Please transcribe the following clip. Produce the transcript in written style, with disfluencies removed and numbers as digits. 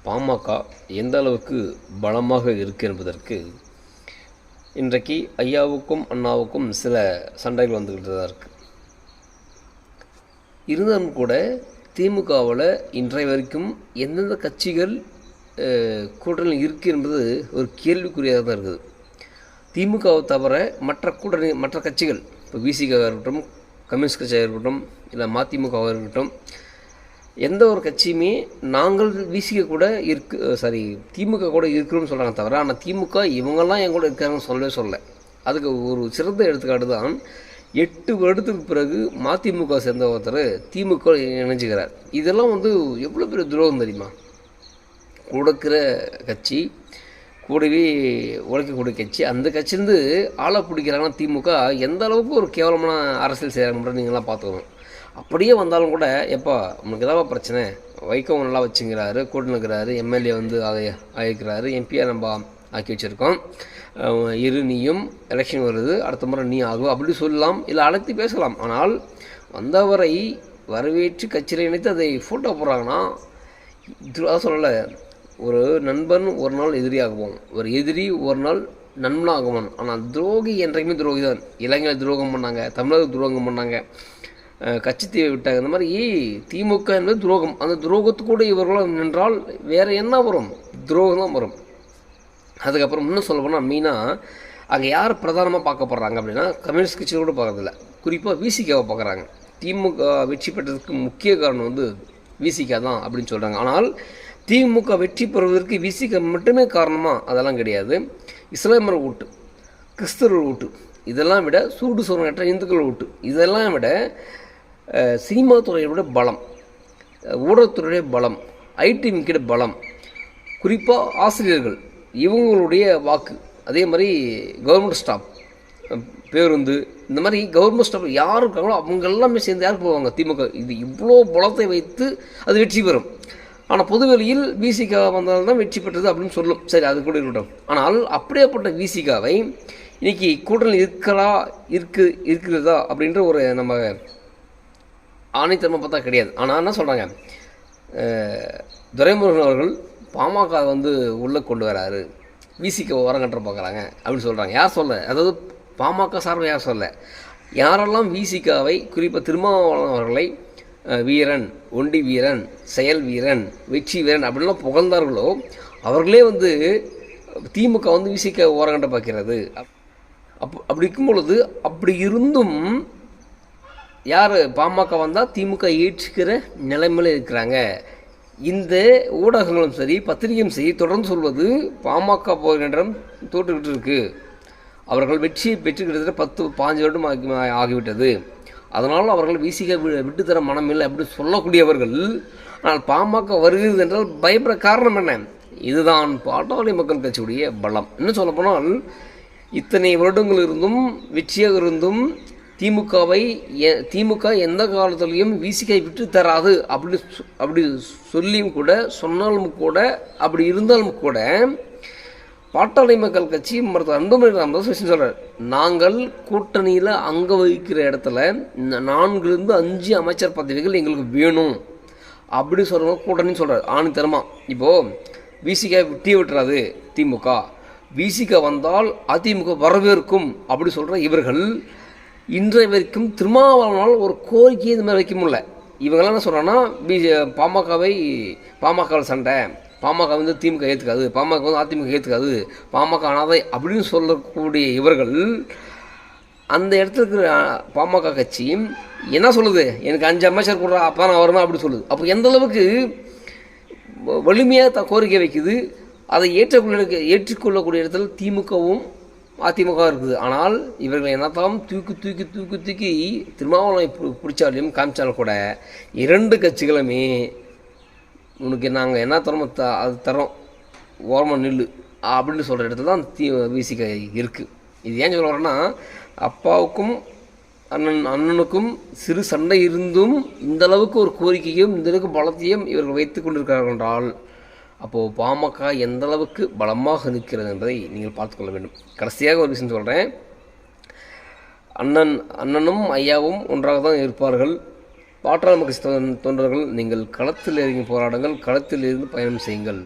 பாமக எந்த அளவுக்கு பலமாக இருக்குது என்பதற்கு இன்றைக்கு ஐயாவுக்கும் அண்ணாவுக்கும் சில சண்டைகள் வந்துக்கிட்டு தான் இருக்குது. இருந்தாலும் கூட திமுகவில் இன்றைய வரைக்கும் எந்தெந்த கட்சிகள் கூட்டணியில் இருக்குது என்பது ஒரு கேள்விக்குறியாக தான் இருக்குது. திமுகவை தவிர மற்ற கட்சிகள், இப்போ விசிகாவாக இருக்கட்டும், கம்யூனிஸ்ட் கட்சியாக இருக்கட்டும், இல்லை மதிமுகவாக இருக்கட்டும், எந்த ஒரு கட்சியுமே நாங்கள் விசிக கூட திமுக கூட இருக்கிறோம்னு சொல்கிறாங்க தவிர, ஆனால் திமுக இவங்கெல்லாம் என் கூட இருக்காங்கன்னு சொல்லலை. அதுக்கு ஒரு சிறந்த எடுத்துக்காட்டு தான் 8 வருடத்துக்கு பிறகு மதிமுக சேர்ந்த ஒருத்தர் திமுக இணைஞ்சுக்கிறார். இதெல்லாம் எவ்வளோ பெரிய துரோகம் தெரியுமா? கொடுக்கிற கட்சி கூடவே உழைக்கக்கூடிய கட்சி, அந்த கட்சியிலேருந்து ஆளை பிடிக்கிறாங்கன்னா திமுக எந்த அளவுக்கு ஒரு கேவலமான அரசியல் செய்கிறாங்க நீங்களாம் பார்த்துக்கணும். அப்படியே வந்தாலும் கூட, எப்போ உங்களுக்கு ஏதாவது பிரச்சனை, வைகோ நல்லா வச்சுங்கிறாரு, கூட்டணுக்கிறாரு, எம்எல்ஏ ஆகிக்கிறாரு, எம்பியாக நம்ம ஆக்கி வச்சுருக்கோம், நீயும் எலெக்ஷன் வருது, அடுத்த முறை நீ ஆகும் அப்படி சொல்லலாம், இல்லை அழைத்து பேசலாம். ஆனால் வந்தவரை வரவேற்று கட்சியில் இணைத்து அதை ஃபோட்டோ போடுறாங்கன்னா, அதான் சொல்லலை, ஒரு நண்பன் ஒரு நாள் எதிரியாகுவோம், ஒரு எதிரி ஒரு நாள் நண்பனாகுவான். ஆனால் துரோகி என்றைக்குமே துரோகி தான். இளைஞர்கள் துரோகம் பண்ணாங்க, தமிழர்கள் துரோகம் பண்ணாங்க, கட்சி தீவை விட்டாங்க. இந்த மாதிரி திமுக என்பது துரோகம். அந்த துரோகத்துக்கூட இவர்களும் நின்றால் வேறு என்ன வரும்? துரோகம் தான் வரும். அதுக்கப்புறம் இன்னும் சொல்ல போனால் மெயினாக அங்கே யார் பிரதானமாக பார்க்கப்படுறாங்க அப்படின்னா, கம்யூனிஸ்ட் கட்சியில் கூட பார்க்கறதில்ல, குறிப்பாக விசிகாவை பார்க்குறாங்க. திமுக வெற்றி பெற்றதுக்கு முக்கிய காரணம் விசிகா தான் அப்படின்னு சொல்கிறாங்க. ஆனால் திமுக வெற்றி பெறுவதற்கு விசிகா மட்டுமே காரணமாக அதெல்லாம் கிடையாது. இஸ்லாமியர் ஓட்டு, கிறிஸ்தவர்கள் ஓட்டு, இதெல்லாம் விட சூடு சொரணற்ற இந்துக்கள் ஓட்டு, இதெல்லாம் விட சினிமா துறையோட பலம், ஊடகத்துறையுடைய பலம், ஐடி மிக்கிட பலம், குறிப்பாக ஆசிரியர்கள் இவங்களுடைய வாக்கு, அதே மாதிரி கவர்மெண்ட் ஸ்டாஃப், பேருந்து, இந்த மாதிரி கவர்மெண்ட் ஸ்டாஃப் யார் இருக்காங்களோ அவங்க எல்லாமே சேர்ந்து யாருக்கு போவாங்க? திமுக. இது இவ்வளோ பலத்தை வைத்து அது வெற்றி பெறும். ஆனால் பொதுவெளியில் விசிகா வந்தால்தான் வெற்றி பெற்றது அப்படின்னு சொல்லும். சரி, அது கூட இருக்கட்டும். ஆனால் அப்படியேப்பட்ட விசிகாவை இன்றைக்கி கூட்டணியில் இருக்கிறதா அப்படின்ற ஒரு நம்ம ஆணைத்தன்மை பார்த்தா கிடையாது. ஆனால் என்ன சொல்கிறாங்க, துரைமுருகன் அவர்கள் பாமக உள்ளே கொண்டு வராரு, விசிக ஓரங்கன்ற பார்க்குறாங்க அப்படின்னு சொல்கிறாங்க. யார் சொல்ல? அதாவது பாமக சார்பு யார் சொல்ல? யாரெல்லாம் விசிகாவை, குறிப்பாக திருமாவளவன் அவர்களை வீரன், ஒண்டி வீரன், செயல் வீரன், வெற்றி வீரன் அப்படின்லாம் புகழ்ந்தார்களோ அவர்களே திமுக விசிக ஓரங்கன்ற பார்க்கிறது. அப்படி இருக்கும் பொழுது, அப்படி இருந்தும் யார் பாமக வந்தால் திமுக ஏற்றுக்கிற நிலைமையில் இருக்கிறாங்க. இந்த ஊடகங்களும் சரி, பத்திரிகையும் சரி, தொடர்ந்து சொல்வது பாமக போகின்ற தோற்றுக்கிட்டு இருக்கு, அவர்கள் வெற்றியை பெற்று கிட்டத்தட்ட 10-15 வருடம் ஆகிவிட்டது, அதனால் அவர்கள் விசிக விட்டுத்தர மனமில்லை அப்படின்னு சொல்லக்கூடியவர்கள். ஆனால் பாமக வருகிறது என்றால் பயப்பட காரணம் என்ன? இதுதான் பாட்டாளி மக்கள் கட்சியுடைய பலம். இன்னும் சொல்லப்போனால், இத்தனை வருடங்கள் இருந்தும் வெற்றியாக இருந்தும் திமுக எந்த காலத்திலையும் விசிகை விட்டு தராது அப்படி சொல்லியும் கூட, சொன்னாலும் கூட, அப்படி இருந்தாலும் கூட, பாட்டாளி மக்கள் கட்சி மருத்துவர் அன்புமணி ராமதாஸ் விஷயம் சொல்கிறார், நாங்கள் கூட்டணியில் அங்கே வகிக்கிற இடத்துல 4-5 அமைச்சர் பதவிகள் எங்களுக்கு வேணும் அப்படி சொல்கிறவங்க கூட்டணின்னு சொல்கிறார் ஆணித்தரமாக. இப்போது விசிகை விட்டுறாது திமுக, விசிக வந்தால் அதிமுக வரவேற்கும் அப்படி சொல்கிற இவர்கள் இன்றைய வரைக்கும் திருமாவளவனால் ஒரு கோரிக்கையை இந்த மாதிரி வைக்க முடியல. இவங்கெல்லாம் என்ன சொல்கிறாங்கன்னா, பாமகவில் சண்டை, பாமக திமுக ஏற்றுக்காது, பாமக அதிமுக ஏற்றுக்காது, பாமக அனாதை அப்படின்னு சொல்லக்கூடிய இவர்கள் அந்த இடத்துல இருக்கிற பாமக கட்சி என்ன சொல்லுது? எனக்கு 5 அமைச்சர் கொடுறா, அப்போ நான் வரணும் அப்படி சொல்லுது. அப்போ எந்த அளவுக்கு வலிமையாக கோரிக்கை வைக்குது. அதை ஏற்றுக்கொள்ளக்கூடிய இடத்துல திமுகவும் அதிமுக இருக்குது. ஆனால் இவர்கள் என்னத்தான் தூக்கி திருமாவளவனை பிடிச்சாலையும் காமிச்சாலும் கூட, 2 கட்சிகளுமே உனக்கு நாங்கள் என்ன தரோமோ அது தரோம், ஓரமாக நில்லு அப்படின்னு சொல்கிற இடத்துல தான் விசிக இருக்குது. இது ஏன் சொல்ல வரேன்னா, அப்பாவுக்கும் அண்ணனுக்கும் சிறு சண்டை இருந்தும் இந்த அளவுக்கு ஒரு கோரிக்கையும் இந்த அளவுக்கு பலத்தையும் இவர்கள் வைத்து கொண்டிருக்கிறார்கள் என்றால், அப்போது பாமக எந்த அளவுக்கு பலமாக நிற்கிறது என்பதை நீங்கள் பார்த்துக்கொள்ள வேண்டும். கடைசியாக ஒரு விஷயம் சொல்கிறேன், அண்ணனும் ஐயாவும் ஒன்றாக தான் இருப்பார்கள். பாட்டாளி மக்கள் தொண்டர்கள், நீங்கள் களத்தில் இறங்கி போராடுங்கள், களத்தில் இருந்து பயணம் செய்யுங்கள்.